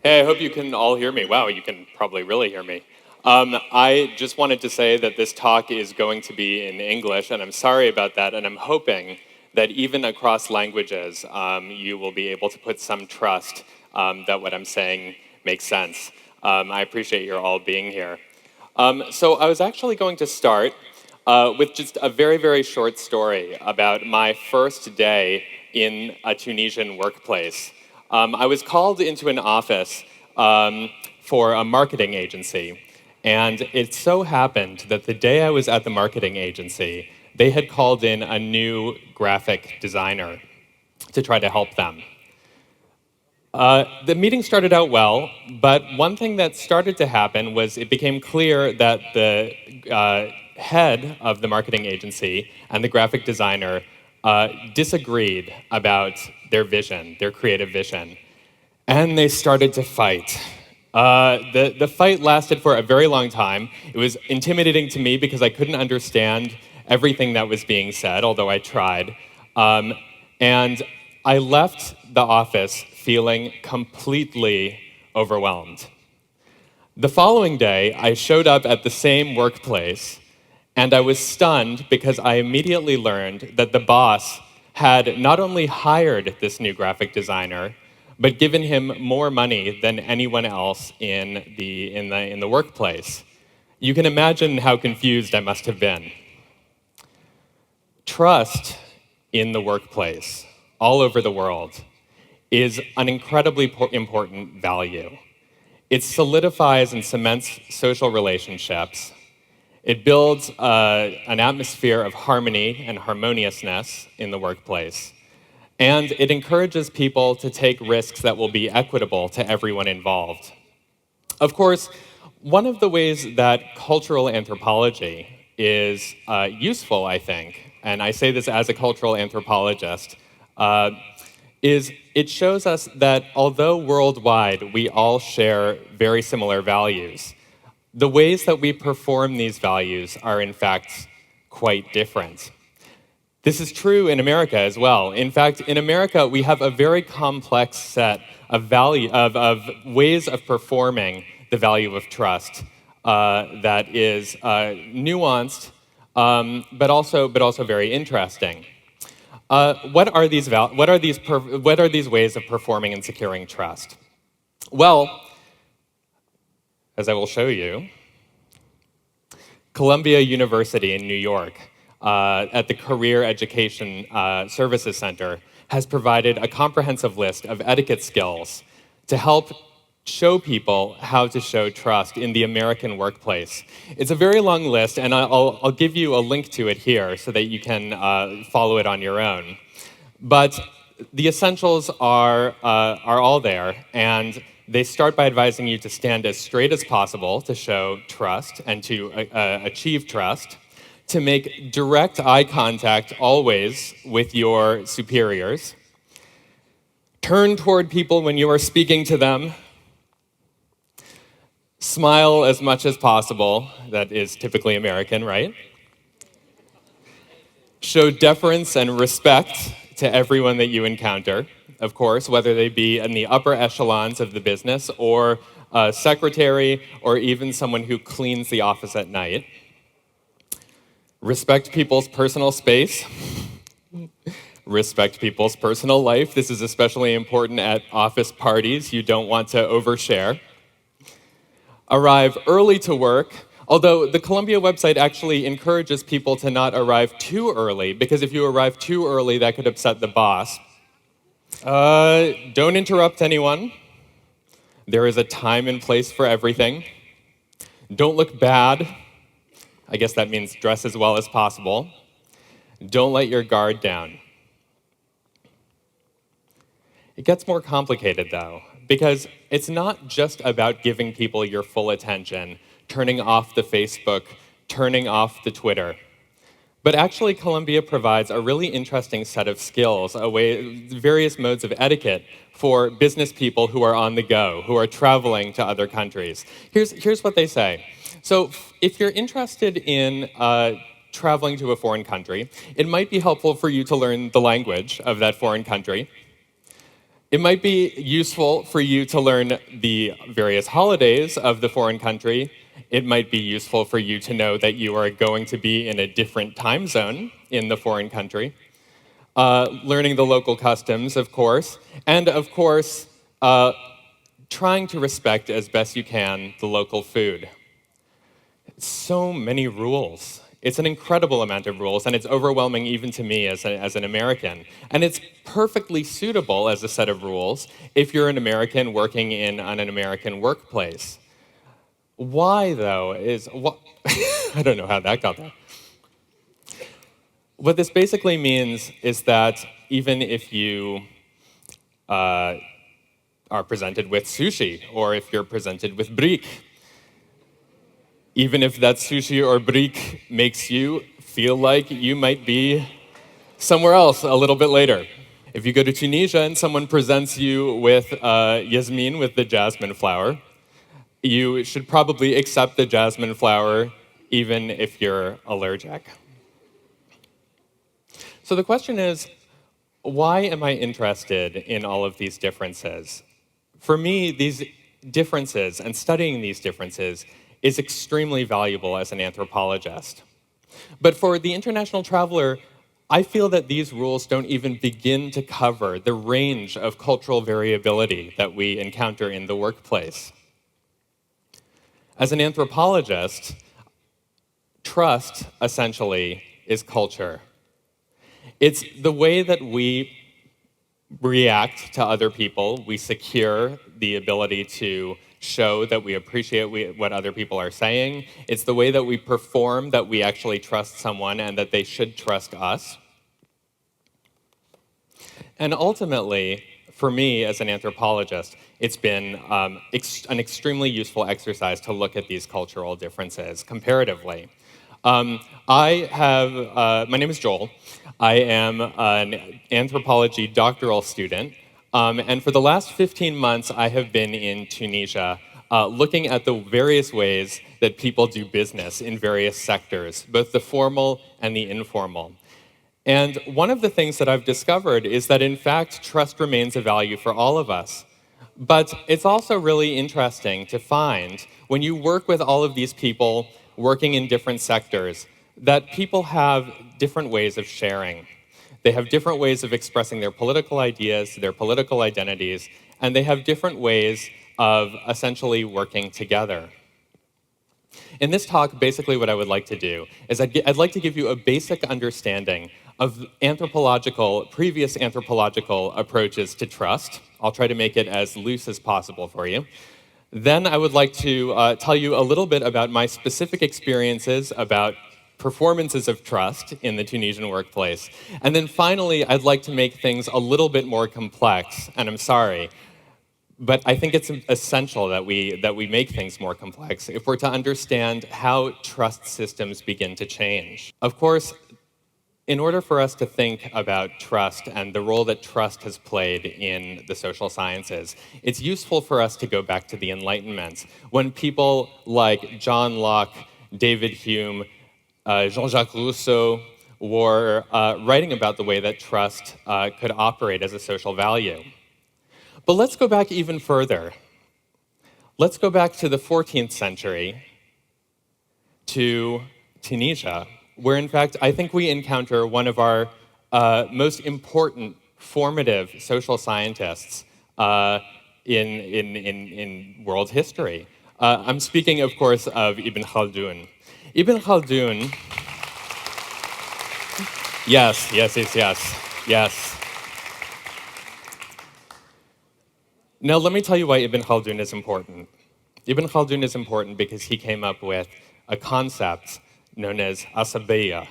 Hey, I hope you can all hear me. Wow, you can probably really hear me. I just wanted to say that this talk is going to be in English, and I'm sorry about that, and I'm hoping that even across languages, you will be able to put some trust that what I'm saying makes sense. I appreciate your all being here. So I was actually going to start with just a very, very short story about my first day in a Tunisian workplace. I was called into an office for a marketing agency, and it so happened that the day I was at the marketing agency, they had called in a new graphic designer to try to help them. The meeting started out well, but one thing that started to happen was it became clear that the head of the marketing agency and the graphic designer disagreed about their vision, their creative vision, and they started to fight. The fight lasted for a very long time. It was intimidating to me because I couldn't understand everything that was being said, although I tried. And I left the office feeling completely overwhelmed. The following day, I showed up at the same workplace, and I was stunned because I immediately learned that the boss had not only hired this new graphic designer, but given him more money than anyone else in the workplace. You can imagine how confused I must have been. Trust in the workplace, all over the world, is an incredibly important value. It solidifies and cements social relationships. It builds an atmosphere of harmony and harmoniousness in the workplace. And it encourages people to take risks that will be equitable to everyone involved. Of course, one of the ways that cultural anthropology is useful, I think, and I say this as a cultural anthropologist, is it shows us that although worldwide we all share very similar values, the ways that we perform these values are in fact quite different. This is true in America as well. In fact, in America, we have a very complex set of ways of performing the value of trust that is nuanced, but also very interesting. What are these ways of performing and securing trust? Well, as I will show you, Columbia University in New York, at the Career Education Services Center, has provided a comprehensive list of etiquette skills to help show people how to show trust in the American workplace. It's a very long list, and I'll give you a link to it here so that you can follow it on your own. But the essentials are all there, and they start by advising you to stand as straight as possible to show trust and to achieve trust, to make direct eye contact always with your superiors, turn toward people when you are speaking to them, smile as much as possible, that is typically American, right? Show deference and respect to everyone that you encounter, of course, whether they be in the upper echelons of the business or a secretary or even someone who cleans the office at night. Respect people's personal space. Respect people's personal life. This is especially important at office parties. You don't want to overshare. Arrive early to work, although the Columbia website actually encourages people to not arrive too early, because if you arrive too early, that could upset the boss. Don't interrupt anyone. There is a time and place for everything. Don't look bad. I guess that means dress as well as possible. Don't let your guard down. It gets more complicated, though, because it's not just about giving people your full attention, turning off the Facebook, turning off the Twitter. But actually, Columbia provides a really interesting set of skills, various modes of etiquette for business people who are on the go, who are traveling to other countries. Here's what they say. So if you're interested in traveling to a foreign country, it might be helpful for you to learn the language of that foreign country. It might be useful for you to learn the various holidays of the foreign country. It might be useful for you to know that you are going to be in a different time zone in the foreign country. Learning the local customs, of course, and of course, trying to respect as best you can the local food. So many rules. It's an incredible amount of rules, and it's overwhelming even to me as an American. And it's perfectly suitable as a set of rules if you're an American working in an American workplace. Why, though, is... I don't know how that got there. What this basically means is that even if you are presented with sushi, or if you're presented with brick, even if that sushi or brick makes you feel like you might be somewhere else a little bit later. If you go to Tunisia and someone presents you with yasmin, with the jasmine flower, you should probably accept the jasmine flower even if you're allergic. So the question is, why am I interested in all of these differences? For me, these differences and studying these differences is extremely valuable as an anthropologist. But for the international traveler, I feel that these rules don't even begin to cover the range of cultural variability that we encounter in the workplace. As an anthropologist, trust, essentially, is culture. It's the way that we react to other people. We secure the ability to show that we appreciate what other people are saying. It's the way that we perform that we actually trust someone and that they should trust us. And ultimately, for me as an anthropologist, it's been an extremely useful exercise to look at these cultural differences comparatively. My name is Joel. I am an anthropology doctoral student. And for the last 15 months, I have been in Tunisia looking at the various ways that people do business in various sectors, both the formal and the informal. And one of the things that I've discovered is that, in fact, trust remains a value for all of us. But it's also really interesting to find, when you work with all of these people working in different sectors, that people have different ways of sharing. They have different ways of expressing their political ideas, their political identities, and they have different ways of essentially working together. In this talk, basically what I would like to do is I'd like to give you a basic understanding of previous anthropological approaches to trust. I'll try to make it as loose as possible for you. Then I would like to tell you a little bit about my specific experiences about performances of trust in the Tunisian workplace. And then finally, I'd like to make things a little bit more complex, and I'm sorry, but I think it's essential that we make things more complex if we're to understand how trust systems begin to change. Of course, in order for us to think about trust and the role that trust has played in the social sciences, it's useful for us to go back to the Enlightenment, when people like John Locke, David Hume, Jean-Jacques Rousseau were writing about the way that trust could operate as a social value. But let's go back even further. Let's go back to the 14th century, to Tunisia, where in fact I think we encounter one of our most important formative social scientists in world history. I'm speaking, of course, of Ibn Khaldun. Ibn Khaldun, yes. Now, let me tell you why Ibn Khaldun is important. Ibn Khaldun is important because he came up with a concept known as asabiya.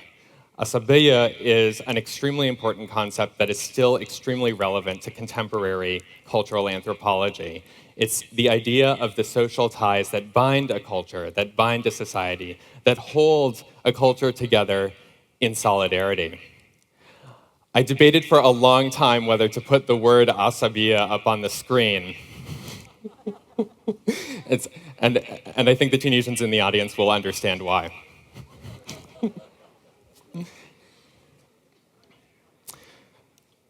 Asabiya is an extremely important concept that is still extremely relevant to contemporary cultural anthropology. It's the idea of the social ties that bind a culture, that bind a society, that hold a culture together in solidarity. I debated for a long time whether to put the word asabiya up on the screen. And I think the Tunisians in the audience will understand why.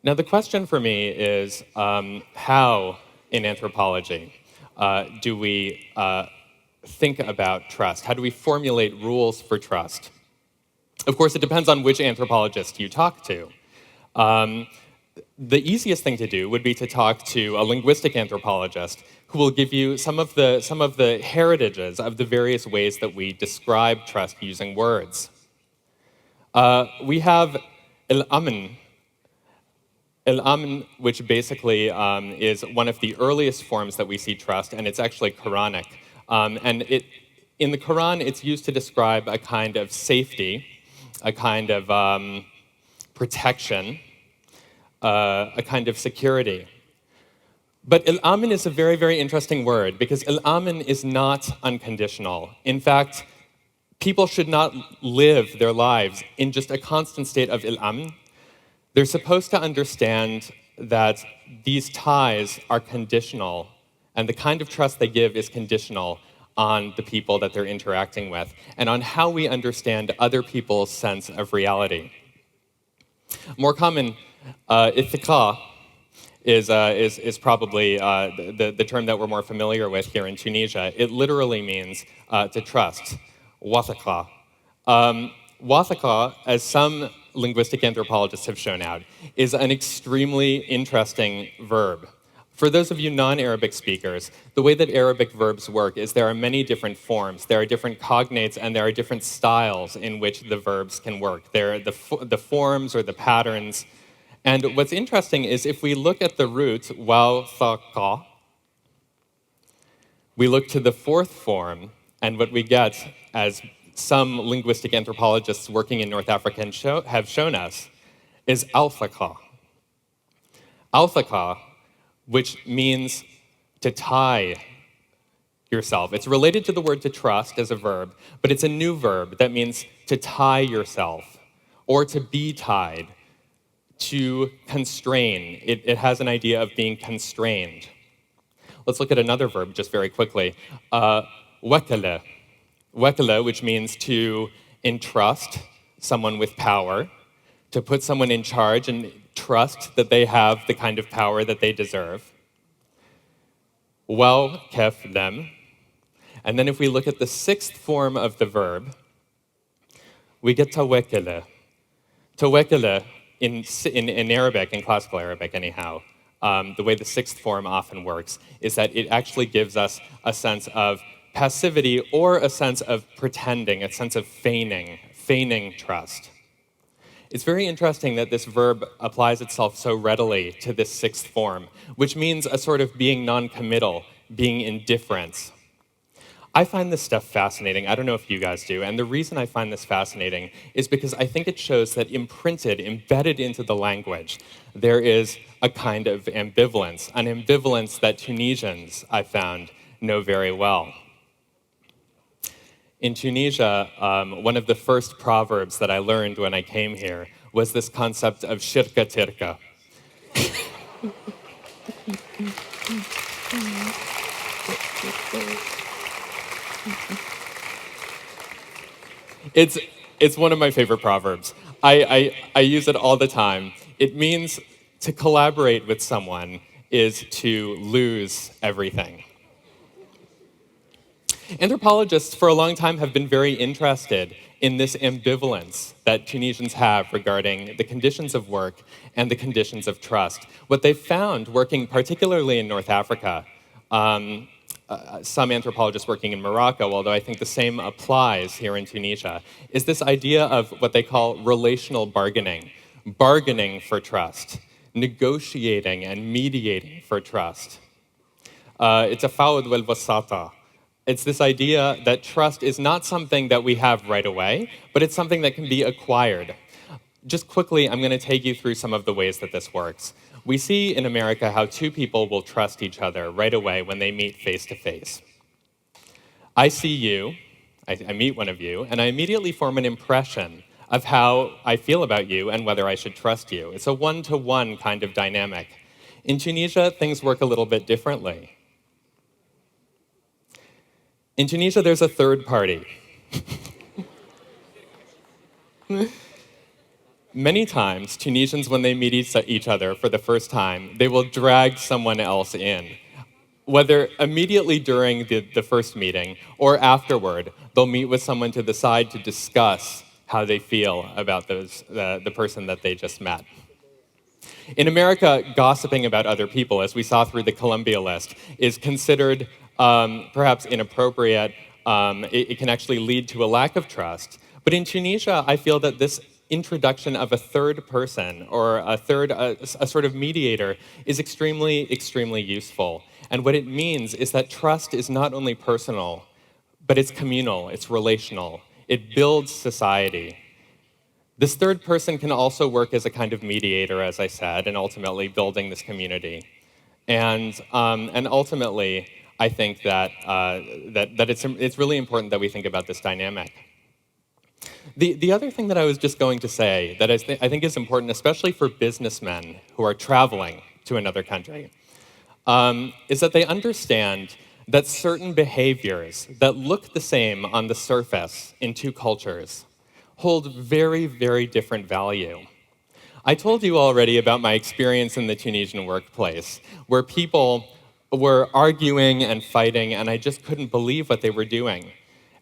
Now, the question for me is how, in anthropology, do we think about trust? How do we formulate rules for trust? Of course, it depends on which anthropologist you talk to. Um, the easiest thing to do would be to talk to a linguistic anthropologist who will give you some of the heritages of the various ways that we describe trust using words. We have el-amn, which basically is one of the earliest forms that we see trust, and it's actually Quranic. In the Quran, it's used to describe a kind of safety, a kind of protection, a kind of security. But il-amin is a very, very interesting word because il-amin is not unconditional. In fact, people should not live their lives in just a constant state of il-amin. They're supposed to understand that these ties are conditional, and the kind of trust they give is conditional on the people that they're interacting with and on how we understand other people's sense of reality. More common, ithiqa is probably the term that we're more familiar with here in Tunisia. It literally means to trust, wathaqa. Wathaqa, as some linguistic anthropologists have shown out, is an extremely interesting verb. For those of you non-Arabic speakers, the way that Arabic verbs work is there are many different forms. There are different cognates, and there are different styles in which the verbs can work. There are the forms or the patterns. And what's interesting is if we look at the root, wathaqa, we look to the fourth form, and what we get, as some linguistic anthropologists working in North Africa have shown us, is althaqa. Althaqa, which means to tie yourself. It's related to the word to trust as a verb, but it's a new verb that means to tie yourself or to be tied, to constrain. It has an idea of being constrained. Let's look at another verb just very quickly. Wakala. Wakala, which means to entrust someone with power, to put someone in charge and trust that they have the kind of power that they deserve. Well, kef them. And then if we look at the sixth form of the verb, we get tawakkala. Tawakkala, in Arabic, in classical Arabic anyhow, the way the sixth form often works is that it actually gives us a sense of passivity or a sense of pretending, a sense of feigning trust. It's very interesting that this verb applies itself so readily to this sixth form, which means a sort of being non-committal, being indifferent. I find this stuff fascinating. I don't know if you guys do. And the reason I find this fascinating is because I think it shows that imprinted, embedded into the language, there is a kind of ambivalence, an ambivalence that Tunisians, I found, know very well. In Tunisia, one of the first proverbs that I learned when I came here was this concept of shirka tirka. It's one of my favorite proverbs. I use it all the time. It means to collaborate with someone is to lose everything. Anthropologists for a long time have been very interested in this ambivalence that Tunisians have regarding the conditions of work and the conditions of trust. What they've found, working particularly in North Africa, some anthropologists working in Morocco, although I think the same applies here in Tunisia, is this idea of what they call relational bargaining, bargaining for trust, negotiating and mediating for trust. It's a fawd wal wasata. It's this idea that trust is not something that we have right away, but it's something that can be acquired. Just quickly, I'm going to take you through some of the ways that this works. We see in America how two people will trust each other right away when they meet face to face. I see you, I meet one of you, and I immediately form an impression of how I feel about you and whether I should trust you. It's a one-to-one kind of dynamic. In Tunisia, things work a little bit differently. In Tunisia, there's a third party. Many times, Tunisians, when they meet each other for the first time, they will drag someone else in. Whether immediately during the first meeting or afterward, they'll meet with someone to the side to discuss how they feel about the person that they just met. In America, gossiping about other people, as we saw through the Columbia list, is considered perhaps inappropriate. It can actually lead to a lack of trust. But in Tunisia, I feel that this introduction of a third person or a sort of mediator is extremely, extremely useful. And what it means is that trust is not only personal, but it's communal, it's relational. It builds society. This third person can also work as a kind of mediator, as I said, and ultimately building this community. And ultimately, I think that it's really important that we think about this dynamic. The other thing that I was just going to say that I think is important, especially for businessmen who are traveling to another country, is that they understand that certain behaviors that look the same on the surface in two cultures hold very, very different value. I told you already about my experience in the Tunisian workplace, where people were arguing and fighting, and I just couldn't believe what they were doing.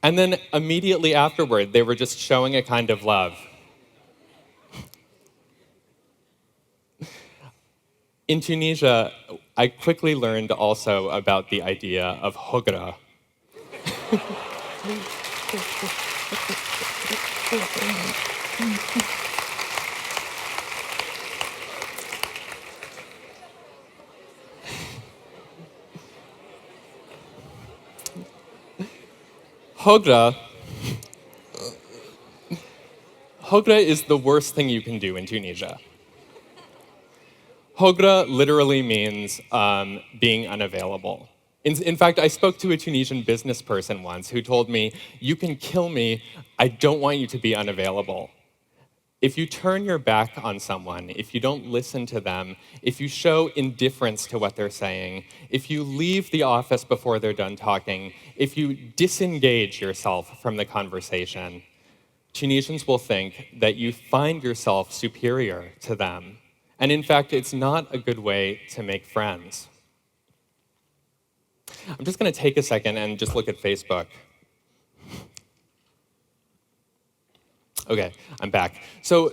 And then immediately afterward, they were just showing a kind of love. In Tunisia, I quickly learned also about the idea of hogra. Hogra is the worst thing you can do in Tunisia. Hogra literally means being unavailable. In fact, I spoke to a Tunisian business person once who told me, "You can kill me, I don't want you to be unavailable." If you turn your back on someone, if you don't listen to them, if you show indifference to what they're saying, if you leave the office before they're done talking, if you disengage yourself from the conversation, Tunisians will think that you find yourself superior to them. And in fact, it's not a good way to make friends. I'm just going to take a second and just look at Facebook. Okay, I'm back. So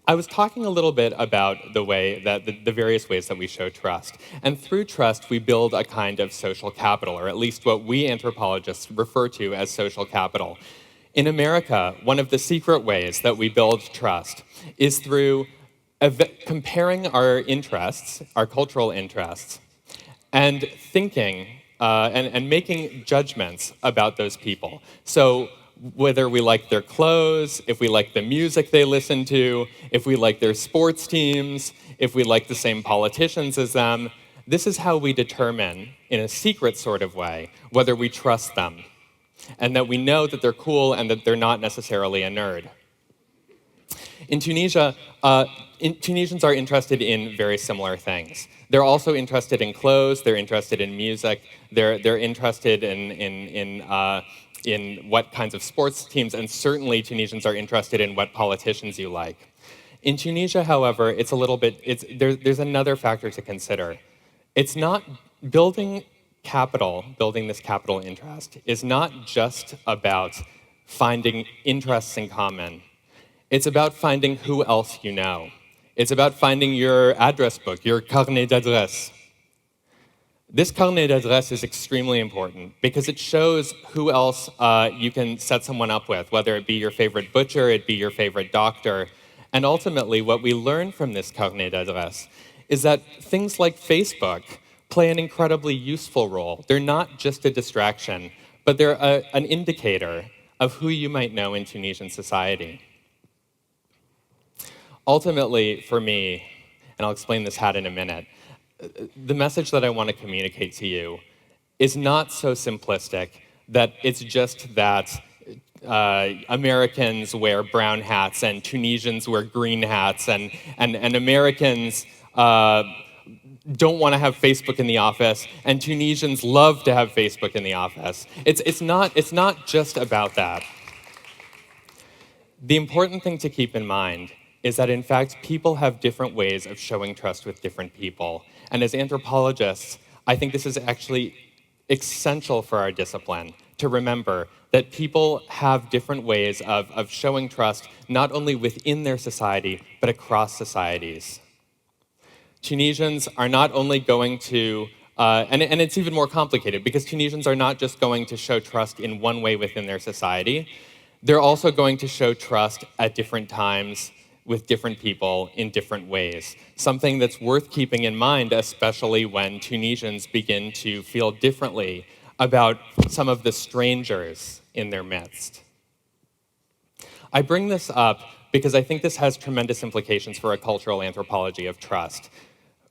I was talking a little bit about the way that the various ways that we show trust. And through trust, we build a kind of social capital, or at least what we anthropologists refer to as social capital. In America, one of the secret ways that we build trust is through comparing our interests, our cultural interests, and thinking and making judgments about those people. So whether we like their clothes, if we like the music they listen to, if we like their sports teams, if we like the same politicians as them, this is how we determine, in a secret sort of way, whether we trust them, and that we know that they're cool and that they're not necessarily a nerd. In Tunisia, Tunisians are interested in very similar things. They're also interested in clothes, they're interested in music, they're interested in what kinds of sports teams, and certainly Tunisians are interested in what politicians you like. In Tunisia, however, it's a little bit, there's another factor to consider. It's not building this capital interest is not just about finding interests in common. It's about finding who else you know. It's about finding your address book, your carnet d'adresse. This carnet d'adresse is extremely important because it shows who else you can set someone up with, whether it be your favorite butcher, it be your favorite doctor. And ultimately, what we learn from this carnet d'adresse is that things like Facebook play an incredibly useful role. They're not just a distraction, but they're an indicator of who you might know in Tunisian society. Ultimately, for me, and I'll explain this hat in a minute, the message that I want to communicate to you is not so simplistic that it's just that Americans wear brown hats and Tunisians wear green hats and Americans don't want to have Facebook in the office and Tunisians love to have Facebook in the office. It's not just about that. The important thing to keep in mind is that, in fact, people have different ways of showing trust with different people. And as anthropologists, I think this is actually essential for our discipline to remember that people have different ways of showing trust, not only within their society, but across societies. Tunisians are not only going to, and it's even more complicated, because Tunisians are not just going to show trust in one way within their society, they're also going to show trust at different times with different people in different ways. Something that's worth keeping in mind, especially when Tunisians begin to feel differently about some of the strangers in their midst. I bring this up because I think this has tremendous implications for a cultural anthropology of trust.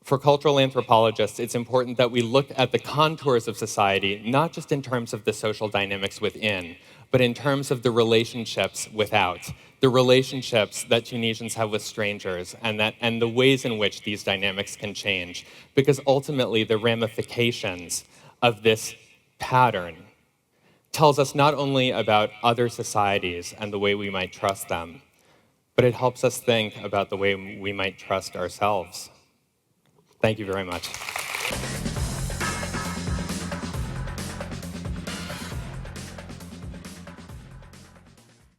For cultural anthropologists, it's important that we look at the contours of society, not just in terms of the social dynamics within, but in terms of the relationships without, the relationships that Tunisians have with strangers, and the ways in which these dynamics can change. Because ultimately, the ramifications of this pattern tells us not only about other societies and the way we might trust them, but it helps us think about the way we might trust ourselves. Thank you very much.